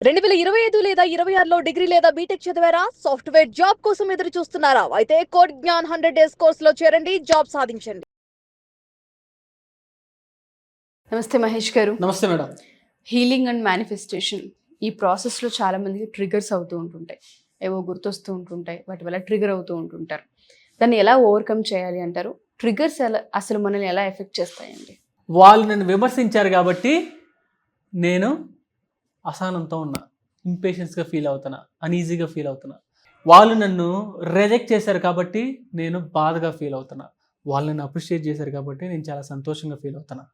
2025 లేదా 26లో డిగ్రీ లేదా బీటెక్ చదివారా? సాఫ్ట్వేర్ జాబ్ కోసం ఎదురు చూస్తున్నారా? అయితే కోడ్ జ్ఞాన్ 100 డేస్ కోర్సులో చేరండి, జాబ్ సాధించండి. నమస్తే మహేష్ గారు. నమస్తే మేడం. హీలింగ్ అండ్ మేనిఫెస్టేషన్ ఈ ప్రాసెస్లో చాలా మందికి ట్రిగర్స్ అవుతూ ఉంటుంటాయి, ఏవో గుర్తొస్తూ ఉంటుంటాయి, వాటి వల్ల ట్రిగర్ అవుతూ ఉంటుంటారు. దాన్ని ఎలా ఓవర్కమ్ చేయాలి అంటారు? ట్రిగర్స్ అసలు మనల్ని ఎలా ఎఫెక్ట్ చేస్తాయండి? వాళ్ళు నన్ను విమర్శించారు కాబట్టి నేను అసహనంతో ఉన్నా, ఇంపేషెన్స్గా ఫీల్ అవుతున్నా, అన్ఈజీగా ఫీల్ అవుతున్నా. వాళ్ళు నన్ను రిజెక్ట్ చేశారు కాబట్టి నేను బాధగా ఫీల్ అవుతున్నా. వాళ్ళు నన్ను అప్రిషియేట్ చేశారు కాబట్టి నేను చాలా సంతోషంగా ఫీల్ అవుతున్నా.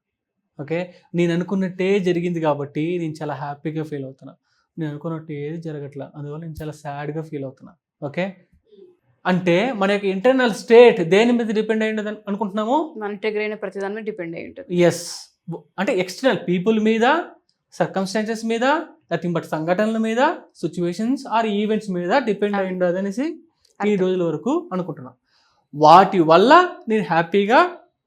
ఓకే, నేను అనుకున్నట్టే జరిగింది కాబట్టి నేను చాలా హ్యాపీగా ఫీల్ అవుతున్నా. నేను అనుకున్నట్టు ఏది జరగట్లా, అందువల్ల నేను చాలా సాడ్గా ఫీల్ అవుతున్నా. ఓకే, అంటే మన యొక్క ఇంటర్నల్ స్టేట్ దేని మీద డిపెండ్ అయ్యి ఉండదు అనుకుంటున్నాము? మన ట్రిగర్ అయిన ప్రతిదాని మీద డిపెండ్ అయ్యి ఉంటుంది. ఎస్, అంటే ఎక్స్టర్నల్ పీపుల్ మీద, సర్కమ్స్టాన్సెస్ మీద, నథింగ్ బట్ సంఘటనల మీద, సిచ్యువేషన్స్ ఆర్ ఈవెంట్స్ మీద డిపెండ్ అయ్యి ఉండదు అనేసి ఈ రోజుల వరకు అనుకుంటున్నా. వాటి వల్ల నేను హ్యాపీగా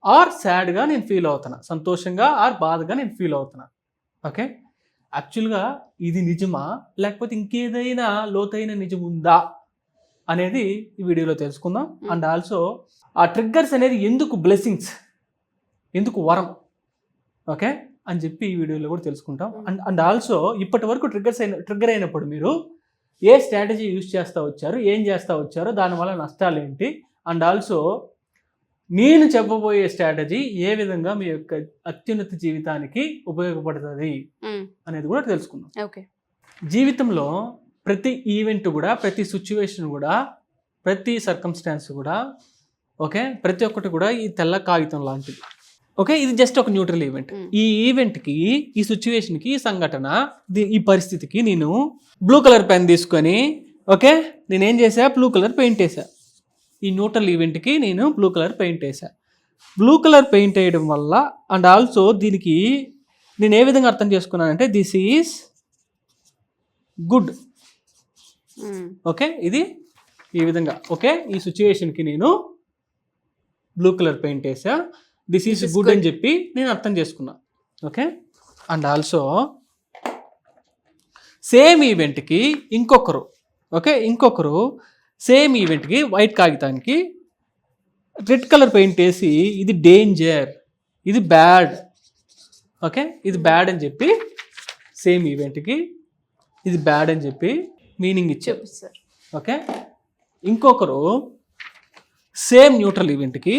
ఆర్ సాడ్గా నేను ఫీల్ అవుతున్నా, సంతోషంగా ఆర్ బాధగా నేను ఫీల్ అవుతున్నా. ఓకే, యాక్చువల్గా ఇది నిజమా లేకపోతే ఇంకేదైనా లోతైన నిజం ఉందా అనేది ఈ వీడియోలో తెలుసుకుందాం. అండ్ ఆల్సో ఆ ట్రిగ్గర్స్ అనేది ఎందుకు బ్లెస్సింగ్స్, ఎందుకు వరం, ఓకే అని చెప్పి ఈ వీడియోలో కూడా తెలుసుకుంటాం. అండ్ ఆల్సో ఇప్పటి వరకు ట్రిగ్గర్ అయినప్పుడు మీరు ఏ స్ట్రాటజీ యూజ్ చేస్తూ వచ్చారు, ఏం చేస్తూ వచ్చారో, దానివల్ల నష్టాలు ఏంటి, అండ్ ఆల్సో నేను చెప్పబోయే స్ట్రాటజీ ఏ విధంగా మీ యొక్క అత్యున్నత జీవితానికి ఉపయోగపడుతుంది అనేది కూడా తెలుసుకుందాం. ఓకే, జీవితంలో ప్రతి ఈవెంట్ కూడా, ప్రతి సిచ్యువేషన్ కూడా, ప్రతి సర్కమ్స్టాన్స్ కూడా, ఓకే, ప్రతి ఒక్కటి కూడా ఈ తెల్ల కాగితం లాంటిది. ఓకే, ఇది జస్ట్ ఒక న్యూట్రల్ ఈవెంట్. ఈ ఈవెంట్కి, ఈ సిచ్యువేషన్కి, ఈ సంఘటన, ఈ పరిస్థితికి నేను బ్లూ కలర్ పెన్ తీసుకొని, ఓకే, నేనేం చేసా, బ్లూ కలర్ పెయింట్ వేసా. ఈ న్యూట్రల్ ఈవెంట్కి నేను బ్లూ కలర్ పెయింట్ వేసా. బ్లూ కలర్ పెయింట్ వేయడం వల్ల అండ్ ఆల్సో దీనికి నేను ఏ విధంగా అర్థం చేసుకున్నానంటే దిస్ ఈజ్ గుడ్. ఓకే, ఇది ఈ విధంగా. ఓకే, ఈ సిచ్యువేషన్కి నేను బ్లూ కలర్ పెయింట్ వేసా, దిస్ ఈజ్ గుడ్ అని చెప్పి నేను అర్థం చేసుకున్నా. ఓకే, అండ్ ఆల్సో సేమ్ ఈవెంట్కి ఇంకొకరు సేమ్ ఈవెంట్కి వైట్ కాగితానికి రెడ్ కలర్ పెయింట్ వేసి ఇది డేంజర్, ఇది బ్యాడ్, ఓకే, ఇది బ్యాడ్ అని చెప్పి సేమ్ ఈవెంట్కి ఇది బ్యాడ్ అని చెప్పి మీనింగ్ ఇచ్చారు. ఓకే, ఇంకొకరు సేమ్ న్యూట్రల్ ఈవెంట్కి,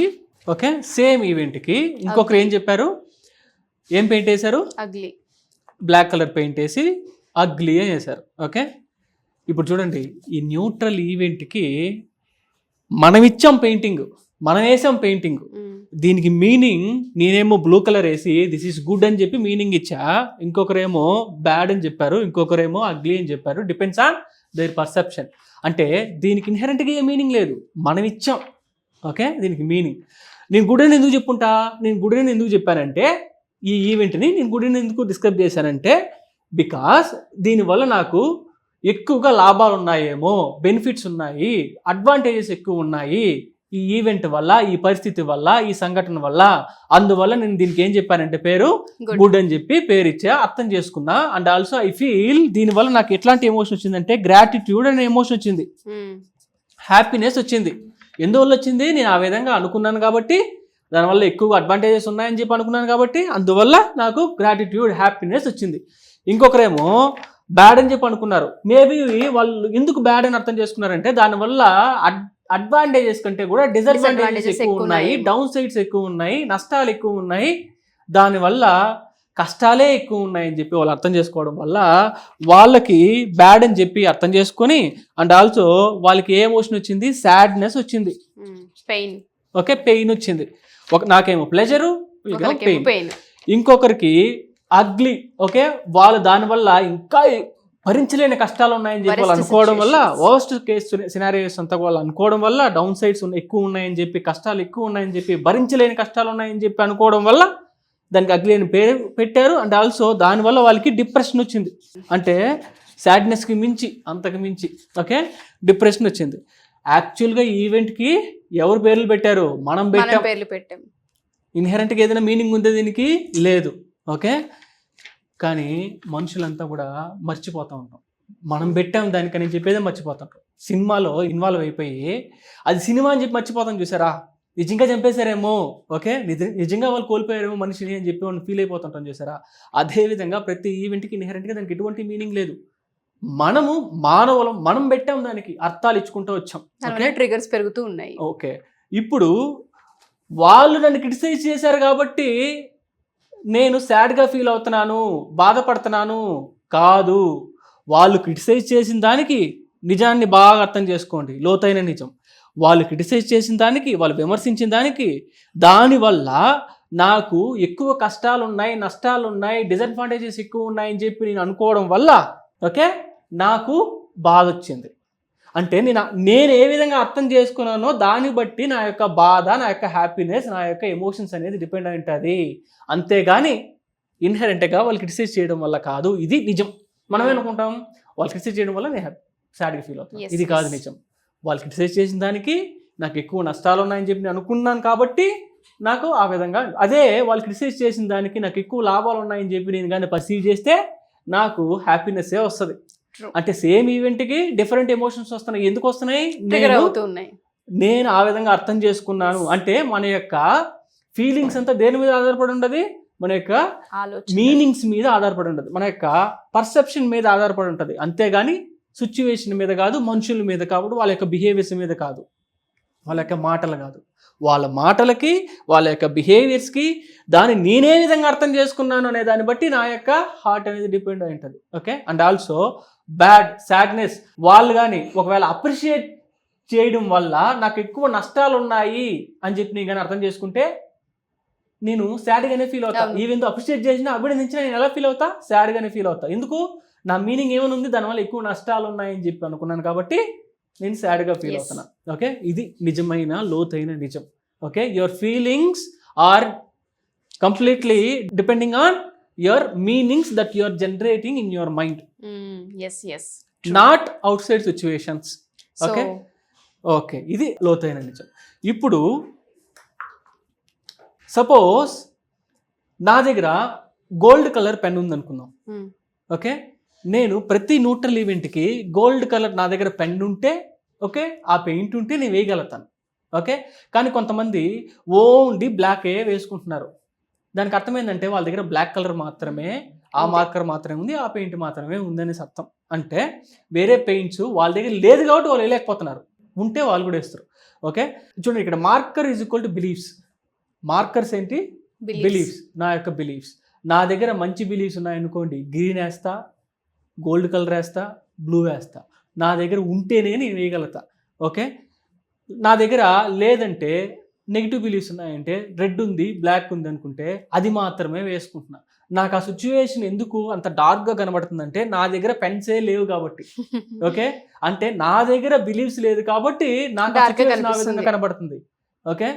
ఓకే, సేమ్ ఈవెంట్కి ఇంకొకరు ఏం చెప్పారు, ఏం పెయింట్ వేశారు, అగ్లీ, బ్లాక్ కలర్ పెయింట్ వేసి అగ్లీ అని వేశారు. ఓకే, ఇప్పుడు చూడండి, ఈ న్యూట్రల్ ఈవెంట్కి మనం ఇచ్చాం పెయింటింగ్, మనం వేసాం పెయింటింగ్, దీనికి మీనింగ్ నేనేమో బ్లూ కలర్ వేసి దిస్ ఈస్ గుడ్ అని చెప్పి మీనింగ్ ఇచ్చా, ఇంకొకరేమో బ్యాడ్ అని చెప్పారు, ఇంకొకరేమో అగ్లీ అని చెప్పారు. Depends on their perception. అంటే దీనికి ఇన్హెరెంట్గా ఏ మీనింగ్ లేదు, మనం ఇచ్చాం. ఓకే, దీనికి మీనింగ్ నేను గుడ్ అని ఎందుకు చెప్పుంటా, నేను గుడ్ అని ఎందుకు చెప్పానంటే ఈ ఈవెంట్ని నేను గుడ్ అని ఎందుకు డిస్క్రైబ్ చేశానంటే బికాస్ దీనివల్ల నాకు ఎక్కువగా లాభాలు ఉన్నాయేమో, బెనిఫిట్స్ ఉన్నాయి, అడ్వాంటేజెస్ ఎక్కువ ఉన్నాయి ఈ ఈవెంట్ వల్ల, ఈ పరిస్థితి వల్ల, ఈ సంఘటన వల్ల. అందువల్ల నేను దీనికి ఏం చెప్పానంటే పేరు గుడ్ అని చెప్పి పేరు ఇచ్చా, అర్థం చేసుకున్నా. అండ్ ఆల్సో ఐ ఫీల్ దీనివల్ల నాకు ఎట్లాంటి ఎమోషన్ వచ్చిందంటే గ్రాటిట్యూడ్ అనే ఎమోషన్ వచ్చింది, హ్యాపీనెస్ వచ్చింది. ఎందువల్ల వచ్చింది, నేను ఆ విధంగా అనుకున్నాను కాబట్టి, దానివల్ల ఎక్కువ అడ్వాంటేజెస్ ఉన్నాయని చెప్పి అనుకున్నాను కాబట్టి, అందువల్ల నాకు గ్రాటిట్యూడ్, హ్యాపీనెస్ వచ్చింది. ఇంకొకరేమో బ్యాడ్ అని చెప్పి అనుకున్నారు. మేబీ వాళ్ళు ఎందుకు బ్యాడ్ అని అర్థం చేసుకున్నారంటే దానివల్ల అడ్వాంటేజెస్ కంటే కూడా డిసడ్వాంటేజెస్ ఎక్కువ ఉన్నాయి, డౌన్ సైడ్స్ ఎక్కువ ఉన్నాయి, నష్టాలు ఎక్కువ ఉన్నాయి, దానివల్ల కష్టాలే ఎక్కువ ఉన్నాయని చెప్పి వాళ్ళు అర్థం చేసుకోవడం వల్ల వాళ్ళకి బ్యాడ్ అని చెప్పి అర్థం చేసుకొని అండ్ ఆల్సో వాళ్ళకి ఏ ఎమోషన్ వచ్చింది, సాడ్నెస్ వచ్చింది, పెయిన్. ఓకే, పెయిన్ వచ్చింది. నాకేమో ప్లెజరు, పెయిన్. ఇంకొకరికి అగ్లీ. ఓకే, వాళ్ళు దానివల్ల ఇంకా భరించలేని కష్టాలు ఉన్నాయని చెప్పి వాళ్ళు అనుకోవడం వల్ల, వర్స్ట్ కేసు సినారియోస్ అంతా వాళ్ళు అనుకోవడం వల్ల, డౌన్ సైడ్స్ ఎక్కువ ఉన్నాయని చెప్పి, కష్టాలు ఎక్కువ ఉన్నాయని చెప్పి, భరించలేని కష్టాలు ఉన్నాయని చెప్పి అనుకోవడం వల్ల దానికి అగ్లీ అని పేరు పెట్టారు. అండ్ ఆల్సో దానివల్ల వాళ్ళకి డిప్రెషన్ వచ్చింది, అంటే సాడ్నెస్కి మించి, అంతకు మించి, ఓకే, డిప్రెషన్ వచ్చింది. యాక్చువల్గా ఈ ఈవెంట్కి ఎవరు పేర్లు పెట్టారు, మనం పెట్టాం. పేర్లు పెట్టాం. ఇన్హెరెంట్గా ఏదైనా మీనింగ్ ఉందా దీనికి? లేదు. ఓకే, కానీ మనుషులంతా కూడా మర్చిపోతూ ఉంటాం. మనం పెట్టాం దానికని చెప్పేదే మర్చిపోతుంటాం. సినిమాలో ఇన్వాల్వ్ అయిపోయి అది సినిమా అని చెప్పి మర్చిపోతాం చూసారా, నిజంగా చంపేశారేమో, ఓకే నిజంగా వాళ్ళు కోల్పోయారేమో మనిషిని అని చెప్పి వాళ్ళు ఫీల్ అయిపోతుంటాం చూసారా. అదేవిధంగా ప్రతి ఈవెంట్కి ఇన్హెరెంట్గా దానికి ఎటువంటి మీనింగ్ లేదు. మనము మానవులం, మనం పెట్టాం దానికి అర్థాలు ఇచ్చుకుంటూ వచ్చాం. ట్రిగర్స్ పెరుగుతూ ఉన్నాయి. ఓకే, ఇప్పుడు వాళ్ళు నన్ను క్రిటిసైజ్ చేశారు కాబట్టి నేను సాడ్గా ఫీల్ అవుతున్నాను, బాధపడుతున్నాను కాదు. వాళ్ళు క్రిటిసైజ్ చేసిన దానికి నిజాన్ని బాగా అర్థం చేసుకోండి, లోతైన నిజం. వాళ్ళు క్రిటిసైజ్ చేసిన దానికి, వాళ్ళు విమర్శించిన దానికి, దానివల్ల నాకు ఎక్కువ కష్టాలు ఉన్నాయి, నష్టాలు ఉన్నాయి, డిసడ్వాంటేజెస్ ఎక్కువ ఉన్నాయని చెప్పి నేను అనుకోవడం వల్ల ఓకే నాకు బాధ వచ్చింది. అంటే నేను ఏ విధంగా అర్థం చేసుకున్నానో దాన్ని బట్టి నా యొక్క బాధ, నా యొక్క హ్యాపీనెస్, నా యొక్క ఎమోషన్స్ అనేది డిపెండ్ అయి ఉంటుంది. అంతేగాని ఇన్హెరెంట్గా వాళ్ళు క్రిటిసైజ్ చేయడం వల్ల కాదు. ఇది నిజం. మనం ఏమనుకుంటాం, వాళ్ళు క్రిటిసైజ్ చేయడం వల్ల నేను సాడ్గా ఫీల్ అవుతాను. ఇది కాదు నిజం. వాళ్ళు క్రిటిసైజ్ చేసిన దానికి నాకు ఎక్కువ నష్టాలు ఉన్నాయని చెప్పి నేను అనుకున్నాను కాబట్టి నాకు ఆ విధంగా, అదే వాళ్ళు క్రిటిసైజ్ చేసిన దానికి నాకు ఎక్కువ లాభాలు ఉన్నాయని చెప్పి నేను కానీ పర్సీవ్ చేస్తే నాకు హ్యాపీనెస్సే వస్తుంది. అంటే సేమ్ ఈవెంట్కి డిఫరెంట్ ఎమోషన్స్ వస్తున్నాయి. ఎందుకు వస్తున్నాయి? నేను ఆ విధంగా అర్థం చేసుకున్నాను. అంటే మన యొక్క ఫీలింగ్స్ అంతా దేని మీద ఆధారపడి ఉండదు, మన యొక్క మీనింగ్స్ మీద ఆధారపడి ఉండదు, మన యొక్క పర్సెప్షన్ మీద ఆధారపడి ఉంటుంది. అంతేగాని సిచ్యువేషన్ మీద కాదు, మనుషుల మీద కాదు, వాళ్ళ యొక్క బిహేవియర్స్ మీద కాదు, వాళ్ళ యొక్క మాటలు కాదు. వాళ్ళ మాటలకి, వాళ్ళ యొక్క బిహేవియర్స్కి, దాన్ని నేనే విధంగా అర్థం చేసుకున్నాను అనే దాన్ని బట్టి నా యొక్క హార్ట్ అనేది డిపెండ్ అయి ఉంటుంది. Okay, and also bad sadness వాళ్ళు కానీ ఒకవేళ అప్రిషియేట్ చేయడం వల్ల నాకు ఎక్కువ నష్టాలు ఉన్నాయి అని చెప్పి నేను కానీ అర్థం చేసుకుంటే నేను సాడ్గానే ఫీల్ అవుతా. ఈవెన్ అప్రిషియేట్ చేసినా, అభినందించినా నేను ఎలా ఫీల్ అవుతా? సాడ్గానే ఫీల్ అవుతా. ఎందుకు? నా మీనింగ్ ఏమైనా ఉంది, దానివల్ల ఎక్కువ నష్టాలు ఉన్నాయని చెప్పి అనుకున్నాను కాబట్టి నేను సాడ్గా ఫీల్ అవుతున్నా. ఓకే, ఇది నిజమైన లోతైన నిజం. Okay, your feelings are completely depending on your meanings that you are generating in your mind, not outside situations. Okay okay, ఇది లోతైన నిజం. ఇప్పుడు సపోజ్ నా దగ్గర గోల్డ్ కలర్ పెన్ ఉంది అనుకుందాం. ఓకే, నేను ప్రతి న్యూట్రల్ ఈవెంట్కి గోల్డ్ కలర్ నా దగ్గర పెన్ ఉంటే, ఓకే, ఆ పెయింట్ ఉంటే నేను వేయగలుగుతాను. ఓకే, కానీ కొంతమంది ఓన్లీ బ్లాక్ వేసుకుంటున్నారు. దానికి అర్థం ఏంటంటే వాళ్ళ దగ్గర బ్లాక్ కలర్ మాత్రమే, ఆ మార్కర్ మాత్రమే ఉంది, ఆ పెయింట్ మాత్రమే ఉందని అర్థం. అంటే వేరే పెయింట్స్ వాళ్ళ దగ్గర లేదు కాబట్టి వాళ్ళు వేయలేకపోతున్నారు, ఉంటే వాళ్ళు కూడా వేస్తారు. ఓకే, చూడండి ఇక్కడ marker is equal to beliefs. Markers ఏంటి? బిలీఫ్స్. నా యొక్క బిలీఫ్స్. నా దగ్గర మంచి బిలీఫ్స్ ఉన్నాయనుకోండి, గ్రీన్ వేస్తా, గోల్డ్ కలర్ వేస్తా, బ్లూ వేస్తా. నా దగ్గర ఉంటేనే నేను వేయగలుగుతా. ఓకే, నా దగ్గర లేదంటే నెగిటివ్ బిలీఫ్స్ ఉన్నాయంటే, రెడ్ ఉంది, బ్లాక్ ఉంది అనుకుంటే అది మాత్రమే వేసుకుంటున్నా. నాకు ఆ సిచ్యువేషన్ ఎందుకు అంత డార్క్గా కనబడుతుందంటే నా దగ్గర పెన్సే లేవు కాబట్టి. ఓకే, అంటే నా దగ్గర బిలీఫ్స్ లేదు కాబట్టి నాకు ఆ విధంగా కనబడుతుంది. ఓకే,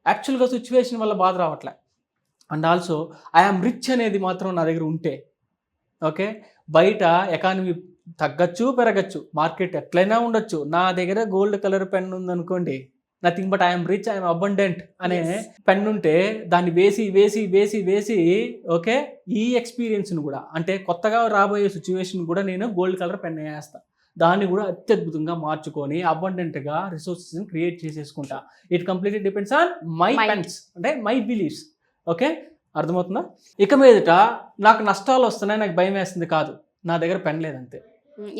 యాక్చువల్గా సిచ్యువేషన్ వల్ల బాధ రావట్లే. అండ్ ఆల్సో ఐఆమ్ రిచ్ అనేది మాత్రం నా దగ్గర ఉంటే, ఓకే, బయట ఎకానమీ తగ్గచ్చు పెరగచ్చు, మార్కెట్ ఎట్లయినా ఉండొచ్చు, నా దగ్గర గోల్డ్ కలర్ పెన్ ఉందనుకోండి, nothing but I'm rich, I'm abundant అనే పెన్ ఉంటే దాన్ని వేసి వేసి వేసి వేసి ఓకే, ఈ ఎక్స్పీరియన్స్ని కూడా, అంటే కొత్తగా రాబోయే సిచ్యువేషన్ కూడా నేను గోల్డ్ కలర్ పెన్ వేస్తాను. దాన్ని కూడా అత్యద్భుతంగా మార్చుకొని అబండెంట్గా రిసోర్సెస్ని క్రియేట్ చేసేసుకుంటా. It completely depends on my pens, అంటే మై బిలీఫ్స్. ఓకే, అర్థమవుతుందా? ఇక మీదట నాకు నష్టాలు వస్తున్నాయి, నాకు భయం వేస్తుంది కాదు, నా దగ్గర పెన్ లేదంతే.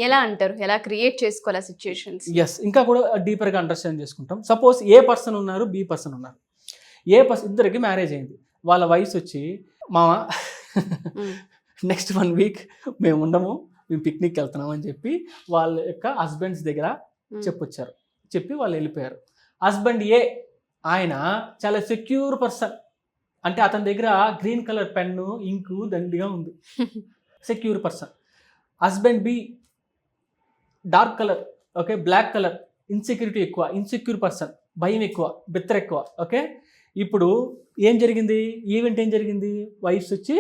ఎలా అంటారు? ఎలా క్రియేట్ చేసుకోవాలి సిచ్యుయేషన్స్? ఎస్, ఇంకా కూడా డీపర్గా అండర్స్టాండ్ చేసుకుంటాం. సపోజ్ ఏ పర్సన్ ఉన్నారు, బి పర్సన్ ఉన్నారు. ఏ పర్సన్, ఇద్దరికి మ్యారేజ్ అయింది. వాళ్ళ వయసు వచ్చి మామ నెక్స్ట్ 1 వీక్ మేము ఉండము, మేము పిక్నిక్ వెళ్తున్నాం అని చెప్పి వాళ్ళ యొక్క హస్బెండ్స్ దగ్గర చెప్పొచ్చారు. చెప్పి వాళ్ళు వెళ్ళిపోయారు. హస్బెండ్ ఏ ఆయన చాలా సెక్యూర్ పర్సన్, అంటే అతని దగ్గర గ్రీన్ కలర్ పెన్ను, ఇంకు దండిగా ఉంది, secure person. Husband be dark colour, okay, black colour, insecurity ఎక్కువ, ఇన్సెక్యూర్ పర్సన్, భయం ఎక్కువ, బెత్తర ఎక్కువ. ఓకే, ఇప్పుడు ఏం జరిగింది? ఈవెంట్ ఏం జరిగింది? వైఫ్స్ వచ్చి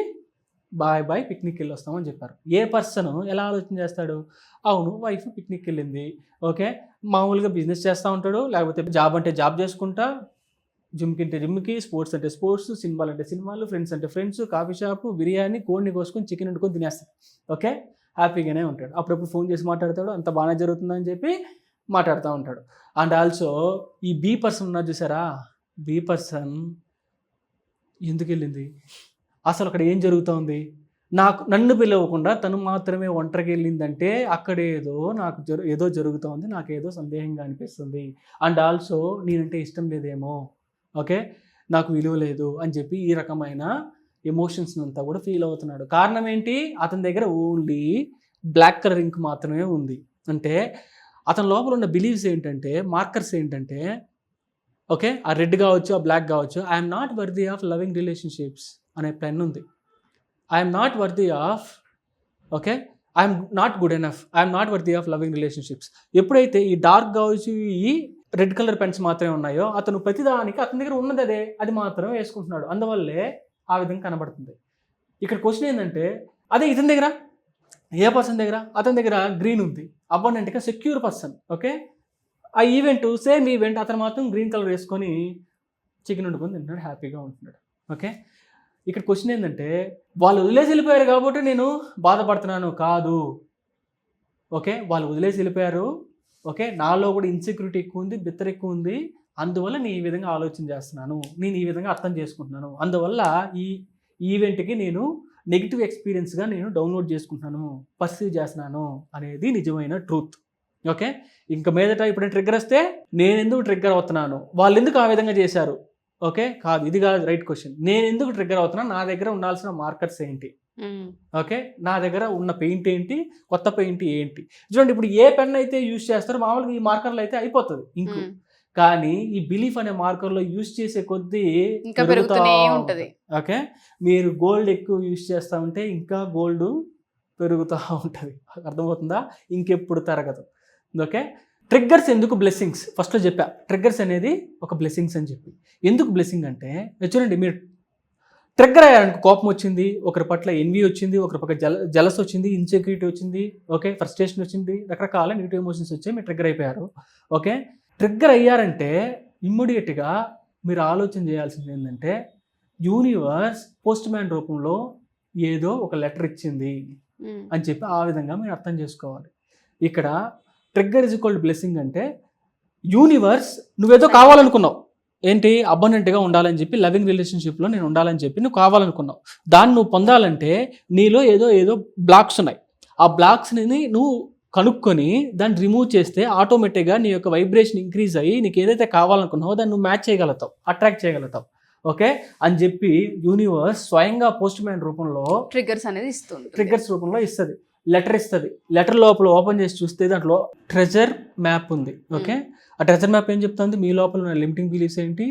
బాయ్ బాయ్ పిక్నిక్ వెళ్ళి వస్తామని చెప్పారు. ఏ పర్సన్ ఎలా ఆలోచన చేస్తాడు? అవును, వైఫ్ పిక్నిక్ వెళ్ళింది, ఓకే, మామూలుగా బిజినెస్ చేస్తూ ఉంటాడు, లేకపోతే జాబ్ అంటే జాబ్ చేసుకుంటా, జిమ్కి అంటే జిమ్కి, స్పోర్ట్స్ అంటే స్పోర్ట్స్, సినిమాలు అంటే సినిమాలు, ఫ్రెండ్స్ అంటే ఫ్రెండ్స్, కాఫీ షాపు, బిర్యానీ, కోడిని కోసుకొని చికెన్ వండుకొని తినేస్తాడు. ఓకే, హ్యాపీగానే ఉంటాడు. అప్పుడప్పుడు ఫోన్ చేసి మాట్లాడతాడు, అంత బాగానే జరుగుతుందని చెప్పి మాట్లాడుతూ ఉంటాడు. అండ్ ఆల్సో ఈ బీ పర్సన్ ఉన్నారు చూసారా, బీ పర్సన్ ఎందుకు వెళ్ళింది, అసలు అక్కడ ఏం జరుగుతోంది, నన్ను పిలవకుండా తను మాత్రమే ఒంటరికి వెళ్ళిందంటే అక్కడ ఏదో జరుగుతోంది, నాకు ఏదో సందేహంగా అనిపిస్తుంది. అండ్ ఆల్సో నేనంటే ఇష్టం లేదేమో, ఓకే, నాకు విలువ లేదు అని చెప్పి ఈ రకమైన ఎమోషన్స్ అంతా కూడా ఫీల్ అవుతున్నాడు. కారణం ఏంటి, అతని దగ్గర ఓన్లీ బ్లాక్ కలర్ ఇంక్ మాత్రమే ఉంది. అంటే అతని లోపల ఉన్న బిలీవ్స్ ఏంటంటే, మార్కర్స్ ఏంటంటే, ఓకే, ఆ రెడ్ కావచ్చు, ఆ బ్లాక్ కావచ్చు, I'm not worthy of loving relationships అనే పెన్ ఉంది. I'm not worthy of, okay, I'm not good enough, I'm not worthy of loving relationships. ఎప్పుడైతే ఈ డార్క్ కావచ్చు, ఈ రెడ్ కలర్ పెన్స్ మాత్రమే ఉన్నాయో, అతను ప్రతిదానికి అతని దగ్గర ఉన్నది అది మాత్రమే వేసుకుంటున్నాడు. అందువల్లే ఆ విధంగా కనబడుతుంది. ఇక్కడ క్వశ్చన్ ఏంటంటే, అదే ఇతని దగ్గర, ఏ పర్సన్ దగ్గర, అతని దగ్గర గ్రీన్ ఉంది, అబాండెంట్గా సెక్యూర్ పర్సన్. ఓకే, ఆ ఈవెంట్ సేమ్ ఈవెంట్, అతను మాత్రం గ్రీన్ కలర్ వేసుకొని చికెన్ వండుకొని తింటున్నాడు, హ్యాపీగా ఉంటున్నాడు. ఓకే, ఇక్కడ క్వశ్చన్ ఏంటంటే, వాళ్ళు వదిలేసి వెళ్ళిపోయారు కాబట్టి నేను బాధపడుతున్నాను కాదు. ఓకే, వాళ్ళు వదిలేసి వెళ్ళిపోయారు, ఓకే, నాలో కూడా ఇన్సెక్యూరిటీ ఎక్కువ ఉంది, బిత్తర ఎక్కువ ఉంది, అందువల్ల నేను ఈ విధంగా ఆలోచన చేస్తున్నాను, నేను ఈ విధంగా అర్థం చేసుకుంటున్నాను, అందువల్ల ఈ ఈవెంట్కి నేను నెగిటివ్ ఎక్స్పీరియన్స్గా నేను డౌన్లోడ్ చేసుకుంటున్నాను, పర్సీవ్ చేస్తున్నాను అనేది నిజమైన ట్రూత్. ఓకే, ఇంకా మీదట ఇప్పుడు ట్రిగ్గర్ వస్తే నేను ఎందుకు ట్రిగ్గర్ అవుతున్నాను, వాళ్ళు ఎందుకు ఆ విధంగా చేశారు, ఓకే, కాదు, ఇది కాదు రైట్ క్వశ్చన్. నేను ఎందుకు ట్రిగ్గర్ అవుతున్నాను, నా దగ్గర ఉండాల్సిన మార్కర్స్ ఏంటి, ఓకే, నా దగ్గర ఉన్న పెయింట్ ఏంటి, కొత్త పెయింట్ ఏంటి. చూడండి, ఇప్పుడు ఏ పెన్ అయితే యూజ్ చేస్తారో మామూలుగా ఈ మార్కర్లు అయితే అయిపోతుంది ఇంకు, కానీ ఈ బిలీఫ్ అనే మార్కర్లో యూజ్ చేసే కొద్దీ ఇంకా పెరుగుతూనే ఉంటుంది. ఓకే, మీరు గోల్డ్ ఎక్కువ యూజ్ చేస్తూ ఉంటే ఇంకా గోల్డ్ పెరుగుతూ ఉంటుంది. అర్థమవుతుందా, ఇంకెప్పుడు తరగదు. ఓకే, ట్రిగ్గర్స్ ఎందుకు బ్లెస్సింగ్స్, ఫస్ట్లో చెప్పా, ట్రిగ్గర్స్ అనేది ఒక బ్లెస్సింగ్స్ అని చెప్పి. ఎందుకు బ్లెస్సింగ్ అంటే, చూడండి, మీరు ట్రిగ్గర్ అయ్యారనుకో, కోపం వచ్చింది, ఒకరి పట్ల ఎన్వీ వచ్చింది, ఒకరి పట్ల జలస్ వచ్చింది, ఇన్సెక్యూరిటీ వచ్చింది, ఓకే, ఫ్రస్ట్రేషన్ వచ్చింది, రకరకాల నెగిటివ్ ఎమోషన్స్ వచ్చాయి, మీరు ట్రిగ్గర్ అయిపోయారు. ఓకే, ట్రిగ్గర్ అయ్యారంటే ఇమ్మీడియట్గా మీరు ఆలోచన చేయాల్సింది ఏంటంటే, యూనివర్స్ పోస్ట్ మ్యాన్ రూపంలో ఏదో ఒక లెటర్ ఇచ్చింది అని చెప్పి ఆ విధంగా మీరు అర్థం చేసుకోవాలి. ఇక్కడ trigger is equal to blessing అంటే, యూనివర్స్ నువ్వేదో కావాలనుకున్నావు, ఏంటి, అబండెంట్గా ఉండాలని చెప్పి, లవింగ్ రిలేషన్షిప్లో నేను ఉండాలని చెప్పి నువ్వు కావాలనుకున్నావు. దాన్ని నువ్వు పొందాలంటే నీలో ఏదో బ్లాక్స్ ఉన్నాయి. ఆ బ్లాక్స్ని నువ్వు కనుక్కొని దాన్ని రిమూవ్ చేస్తే ఆటోమేటిక్గా నీ యొక్క వైబ్రేషన్ ఇంక్రీజ్ అయ్యి నీకు ఏదైతే కావాలనుకున్నావో దాన్ని నువ్వు మ్యాచ్ చేయగలుగుతావు, అట్రాక్ట్ చేయగలుగుతావు. ఓకే అని చెప్పి యూనివర్స్ స్వయంగా పోస్ట్ మ్యాన్ రూపంలో ట్రిగ్గర్స్ అనేది ఇస్తుంది, ట్రిగ్గర్స్ రూపంలో ఇస్తుంది, లెటర్ ఇస్తుంది. లెటర్ లోపల ఓపెన్ చేసి చూస్తే దాంట్లో ట్రెజర్ మ్యాప్ ఉంది. ఓకే, ఆ ట్రెజర్ మ్యాప్ ఏం చెప్తుంది, మీ లోపల ఉన్న లిమిటింగ్ బిలీఫ్స్ ఏంటి,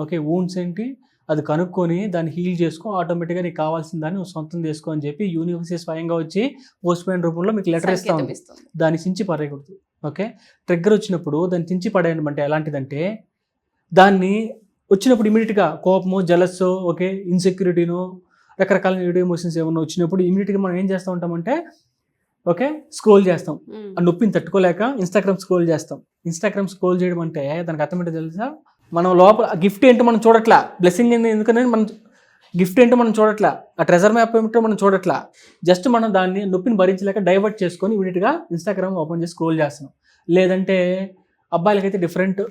ఓకే, వూండ్స్ ఏంటి, అది కనుక్కొని దాన్ని హీల్ చేసుకో, ఆటోమేటిక్గా నీకు కావాల్సిన దాన్ని నువ్వు సొంతం చేసుకో అని చెప్పి యూనివర్స్ స్వయంగా వచ్చి పోస్ట్ మ్యాన్ రూపంలో మీకు లెటర్ ఇస్తా ఉంది. దాన్ని చించి పడేయకూడదు. ఓకే, ట్రిగ్గర్ వచ్చినప్పుడు దాన్ని చించి పడేయడం అంటే ఎలాంటిదంటే, దాన్ని వచ్చినప్పుడు ఇమీడియట్గా కోపమో, జలస్సో, ఓకే, ఇన్సెక్యూరిటీనో, రకరకాల నెగిటివ్ ఎమోషన్స్ ఏమన్నా వచ్చినప్పుడు ఇమీడియట్గా మనం ఏం చేస్తూ ఉంటామంటే, ఓకే, స్క్రోల్ చేస్తాం, ఆ నొప్పిని తట్టుకోలేక ఇన్స్టాగ్రామ్ స్క్రోల్ చేస్తాం. ఇన్స్టాగ్రామ్ స్క్రోల్ చేయడం అంటే దానికి అర్థం ఏంటో తెలుసా, మనం లోపల గిఫ్ట్ ఏంటో మనం చూడట్లా, బ్లెస్సింగ్ ఏంటి, ఎందుకంటే మనం గిఫ్ట్ ఏంటో మనం చూడట్లా, ఆ ట్రెజర్ మ్యాప్ ఏమిటో మనం చూడట్లా, జస్ట్ మనం దాన్ని నొప్పిని భరించలేక డైవర్ట్ చేసుకొని ఇమీడియట్గా ఇన్స్టాగ్రామ్ ఓపెన్ చేసి స్క్రోల్ చేస్తున్నాం. లేదంటే అబ్బాయిలకైతే డిఫరెంట్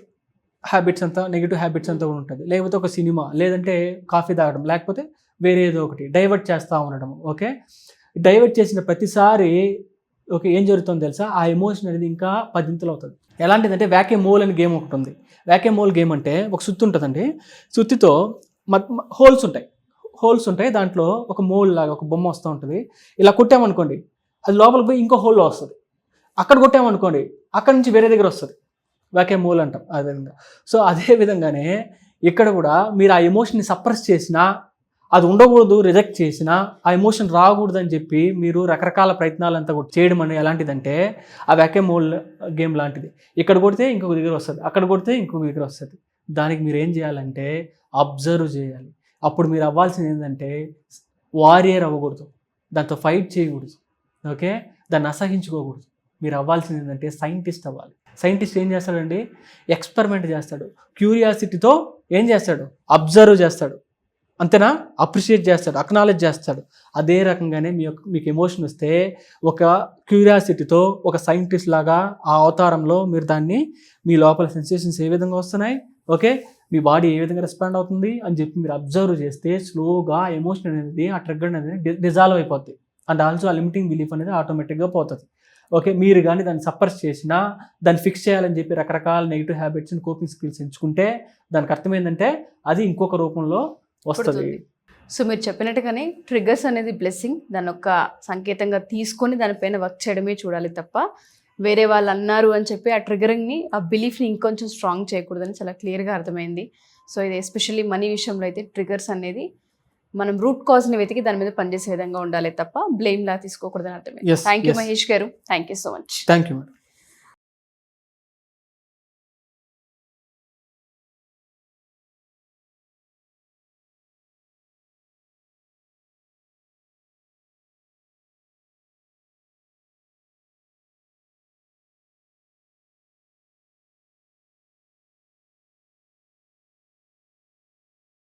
హ్యాబిట్స్ అంతా, నెగిటివ్ హ్యాబిట్స్ అంతా కూడా ఉంటుంది, లేకపోతే ఒక సినిమా, లేదంటే కాఫీ తాగడం, లేకపోతే వేరే ఏదో ఒకటి డైవర్ట్ చేస్తూ ఉండడం. ఓకే, డైవర్ట్ చేసిన ప్రతిసారి ఓకే ఏం జరుగుతుందో తెలుసా, ఆ ఎమోషన్ అనేది ఇంకా 10 ఇంతలు అవుతుంది. ఎలాంటిదంటే వ్యాక్యూమ్ మోల్ అనే గేమ్ ఒకటి ఉంది. వ్యాక్యూమ్ మోల్ గేమ్ అంటే ఒక సుత్తి ఉంటుందండి, సుత్తితో హోల్స్ ఉంటాయి, దాంట్లో ఒక మోల్ లాగా ఒక బొమ్మ వస్తూ ఉంటుంది. ఇలా కొట్టామనుకోండి అది లోపలికి పోయి ఇంకో హోల్లో వస్తుంది, అక్కడ కొట్టామనుకోండి అక్కడ నుంచి వేరే దగ్గర వస్తుంది, వ్యాక్యూమ్ మోల్ అంటాం అదే విధంగా. సో అదే విధంగానే ఇక్కడ కూడా మీరు ఆ ఎమోషన్ని సప్రెస్ చేసినా, అది ఉండకూడదు రిజెక్ట్ చేసినా, ఆ ఎమోషన్ రాకూడదు అని చెప్పి మీరు రకరకాల ప్రయత్నాలంతా కూడా చేయడం అనేది ఎలాంటిదంటే ఆ వ్యాక్యూమ్ మోల్ గేమ్ లాంటిది. ఇక్కడ కొడితే ఇంకొక దగ్గర వస్తుంది, అక్కడ కొడితే ఇంకొక దగ్గర వస్తుంది. దానికి మీరు ఏం చేయాలంటే అబ్జర్వ్ చేయాలి. అప్పుడు మీరు అవ్వాల్సింది ఏంటంటే వారియర్ అవ్వకూడదు, దాంతో ఫైట్ చేయకూడదు, ఓకే, దాన్ని అసహించుకోకూడదు. మీరు అవ్వాల్సింది ఏంటంటే సైంటిస్ట్ అవ్వాలి. సైంటిస్ట్ ఏం చేస్తాడండి, ఎక్స్పెరిమెంట్ చేస్తాడు, క్యూరియాసిటీతో ఏం చేస్తాడు, అబ్జర్వ్ చేస్తాడు, అంతేనా, అప్రిషియేట్ చేస్తాడు, అక్నాలెడ్జ్ చేస్తాడు. అదే రకంగానే మీకు ఎమోషన్ వస్తే ఒక క్యూరియాసిటీతో ఒక సైంటిస్ట్ లాగా ఆ అవతారంలో మీరు దాన్ని మీ లోపల సెన్సేషన్స్ ఏ విధంగా వస్తున్నాయి, ఓకే, మీ బాడీ ఏ విధంగా రెస్పాండ్ అవుతుంది అని చెప్పి మీరు అబ్జర్వ్ చేస్తే స్లోగా ఎమోషన్ అనేది, ఆ ట్రిగ్గర్ అనేది డిజాల్వ్ అయిపోద్ది. అండ్ ఆల్సో ఆ లిమిటింగ్ బిలీఫ్ అనేది ఆటోమేటిక్గా పోతుంది. ఓకే, మీరు కానీ దాన్ని సప్పర్స్ చేసినా, దాన్ని ఫిక్స్ చేయాలని చెప్పి రకరకాల నెగిటివ్ హ్యాబిట్స్ కోపింగ్ స్కిల్స్ ఎంచుకుంటే దానికి అర్థమైందంటే అది ఇంకొక రూపంలో వస్తుంది. సో మీరు చెప్పినట్టుగానే ట్రిగర్స్ అనేది బ్లెస్సింగ్, దాని ఒక సంకేతంగా తీసుకొని దానిపైన వర్క్ చేయడమే చూడాలి తప్ప వేరే వాళ్ళు అన్నారు అని చెప్పి ఆ ట్రిగరింగ్ని, ఆ బిలీఫ్ని ఇంకొంచెం స్ట్రాంగ్ చేయకూడదని చాలా క్లియర్గా అర్థమైంది. సో ఇది ఎస్పెషల్లీ మనీ విషయంలో అయితే ట్రిగర్స్ అనేది మనం రూట్ కాజ్ని వెతికి దాని మీద పనిచేసే విధంగా ఉండాలి తప్ప బ్లేమ్ లా తీసుకోకూడదని అర్థమైంది. థ్యాంక్ యూ మహేష్ గారు, thank you so much. Thank you madam.